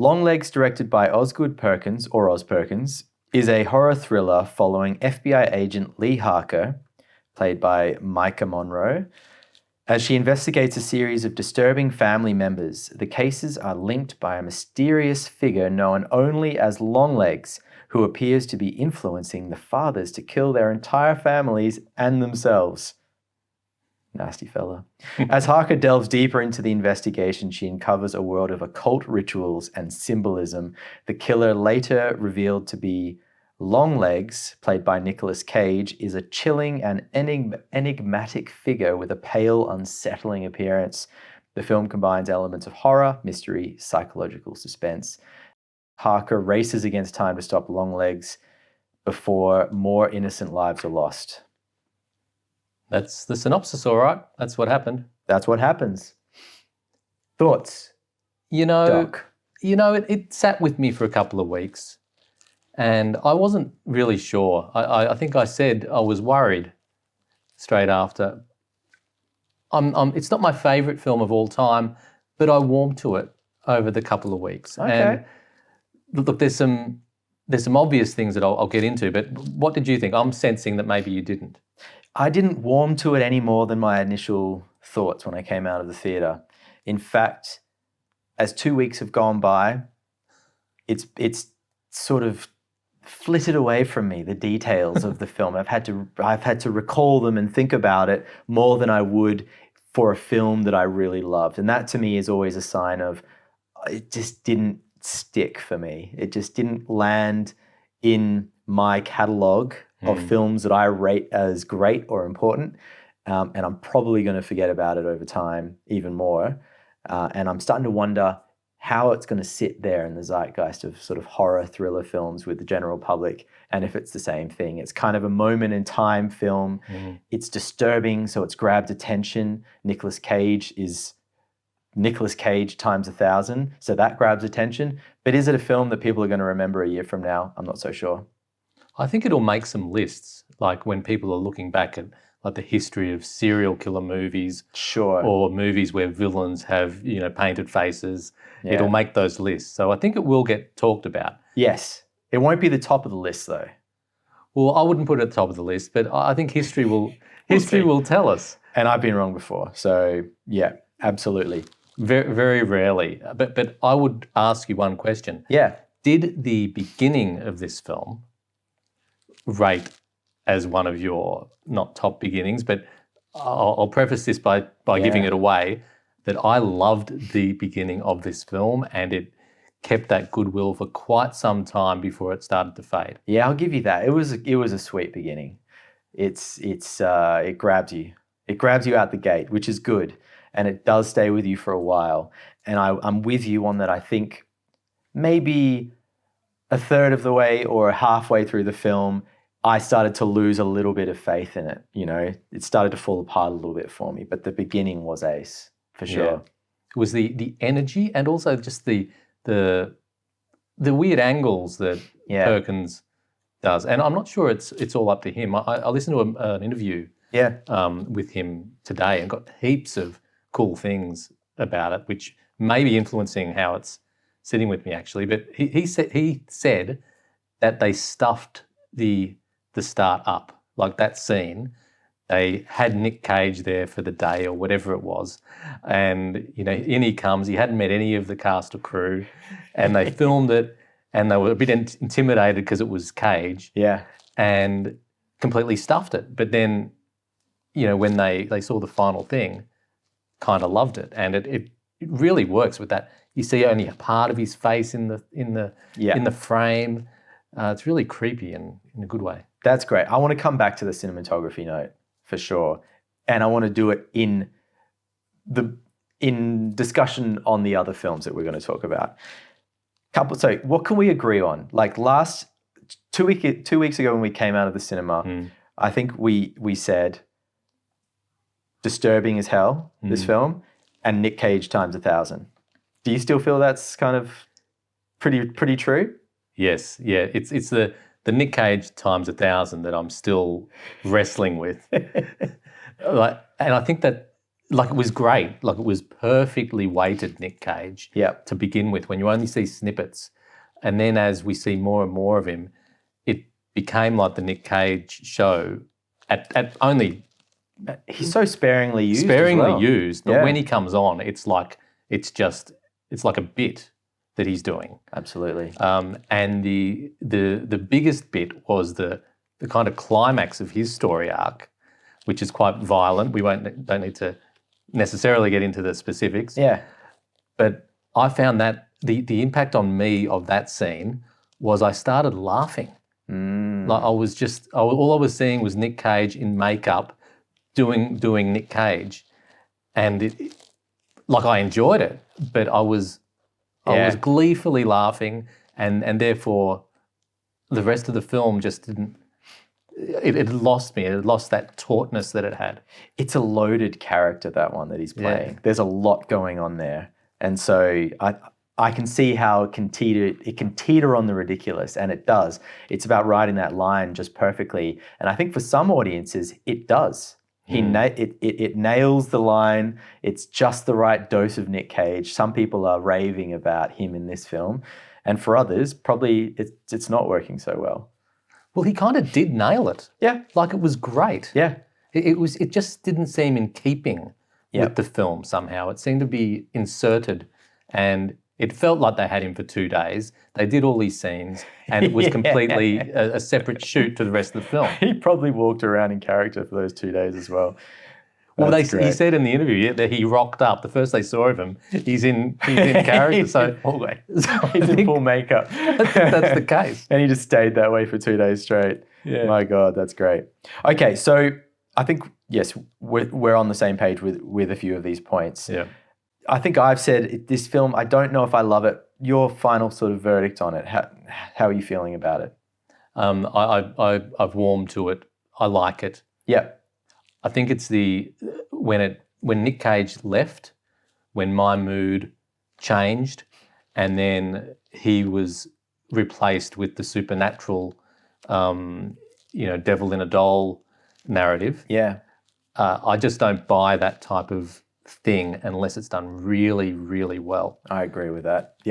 Longlegs, directed by Osgood Perkins, or Oz Perkins, is a horror thriller following FBI agent Lee Harker, played by Micah Monroe, as she investigates a series of disturbing family members. The cases are linked by a mysterious figure known only as Longlegs, who appears to be influencing the fathers to kill their entire families and themselves. Nasty fella. As Harker delves deeper into the investigation, she uncovers a world of occult rituals and symbolism. The killer, later revealed to be Longlegs, played by Nicolas Cage, is a chilling and enigmatic figure with a pale, unsettling appearance. The film combines elements of horror, mystery, psychological suspense. Harker races against time to stop Longlegs before more innocent lives are lost. That's the synopsis, all right. That's what happened. That's what happens. Thoughts? Doc? Doc? It sat with me for a couple of weeks and I wasn't really sure. I think I said I was worried straight after. It's not my favourite film of all time, but I warmed to it over the couple of weeks. Okay. And look, there's some obvious things that I'll get into, but what did you think? I'm sensing that maybe you didn't. I didn't warm to it any more than my initial thoughts when I came out of the theatre. In fact, as 2 weeks have gone by, it's sort of flitted away from me, the details of the film. I've had to recall them and think about it more than I would for a film that I really loved. And that to me is always a sign of it just didn't stick for me. It just didn't land in my catalogue of films that I rate as great or important. And I'm probably going to forget about it over time even more. And I'm starting to wonder how it's going to sit there in the zeitgeist of sort of horror thriller films with the general public, and if it's the same thing. It's kind of a moment in time film. It's disturbing, so it's grabbed attention. Nicolas Cage is Nicolas Cage times 1,000, so that grabs attention. But is it a film that people are going to remember a year from now? I'm not so sure. I think it'll make some lists, like when people are looking back at like the history of serial killer movies, Sure. or movies where villains have, painted faces. Yeah. It'll make those lists. So I think it will get talked about. Yes. It won't be the top of the list though. Well, I wouldn't put it at the top of the list, but I think history will will tell us. And I've been wrong before. So yeah, absolutely. Very, very rarely. But I would ask you one question. Yeah. Did the beginning of this film rate as one of your, not top beginnings, but I'll preface this by giving it away, that I loved the beginning of this film and it kept that goodwill for quite some time before it started to fade. Yeah, I'll give you that. It was a sweet beginning. It grabs you. It grabs you out the gate, which is good. And it does stay with you for a while. And I'm with you on that. I think maybe a third of the way or halfway through the film, I started to lose a little bit of faith in it. It started to fall apart a little bit for me. But the beginning was ace, for sure. Yeah. It was the energy and also just the weird angles that Perkins does. And I'm not sure it's all up to him. I listened to an interview with him today and got heaps of cool things about it, which may be influencing how it's sitting with me actually. But he said that they stuffed the start up, like that scene. They had Nick Cage there for the day or whatever it was. And, in he comes. He hadn't met any of the cast or crew. And they filmed it and they were a bit intimidated because it was Cage. Yeah. And completely stuffed it. But then, when they saw the final thing, kind of loved it. And it really works with that. You see only a part of his face in the frame. It's really creepy in a good way. That's great. I want to come back to the cinematography note for sure. And I want to do it in discussion on the other films that we're going to talk about. So what can we agree on? Like two weeks ago when we came out of the cinema, I think we said disturbing as hell, this film, and Nick Cage times 1,000. Do you still feel that's kind of pretty true? Yes, yeah. It's the Nick Cage times 1,000 that I'm still wrestling with. And I think that like it was great. Like it was perfectly weighted Nick Cage to begin with when you only see snippets. And then as we see more and more of him, it became like the Nick Cage show at only... He's so sparingly used. But when he comes on, it's like a bit that he's doing. Absolutely. And the biggest bit was the kind of climax of his story arc, which is quite violent. We don't need to necessarily get into the specifics. Yeah. But I found that the impact on me of that scene was I started laughing. Like all I was seeing was Nick Cage in makeup doing Nick Cage, and like I enjoyed it, but I was gleefully laughing, and therefore the rest of the film just didn't. It lost me. It lost that tautness that it had. It's a loaded character, that one that he's playing. Yeah. There's a lot going on there, and so I can see how it can teeter on the ridiculous, and it does. It's about writing that line just perfectly, and I think for some audiences it does. It nails the line. It's just the right dose of Nick Cage. Some people are raving about him in this film, and for others, probably it's not working so well. Well, he kind of did nail it. Yeah, like it was great. Yeah, it just didn't seem in keeping with the film somehow. It seemed to be inserted, and it felt like they had him for 2 days. They did all these scenes, and it was completely a separate shoot to the rest of the film. He probably walked around in character for those 2 days as well. Well, he said in the interview that he rocked up. The first they saw of him, he's in character. So always, he's in full makeup. That's the case. And he just stayed that way for 2 days straight. Yeah. My God, that's great. Okay, so I think, yes, we're on the same page with a few of these points. Yeah. I think I've said this film, I don't know if I love it. Your final sort of verdict on it, how are you feeling about it? I've warmed to it. I like it. Yeah. I think it's when Nick Cage left, when my mood changed, and then he was replaced with the supernatural, devil in a doll narrative. Yeah. I just don't buy that type of thing unless it's done really, really well. I agree with that. Yeah.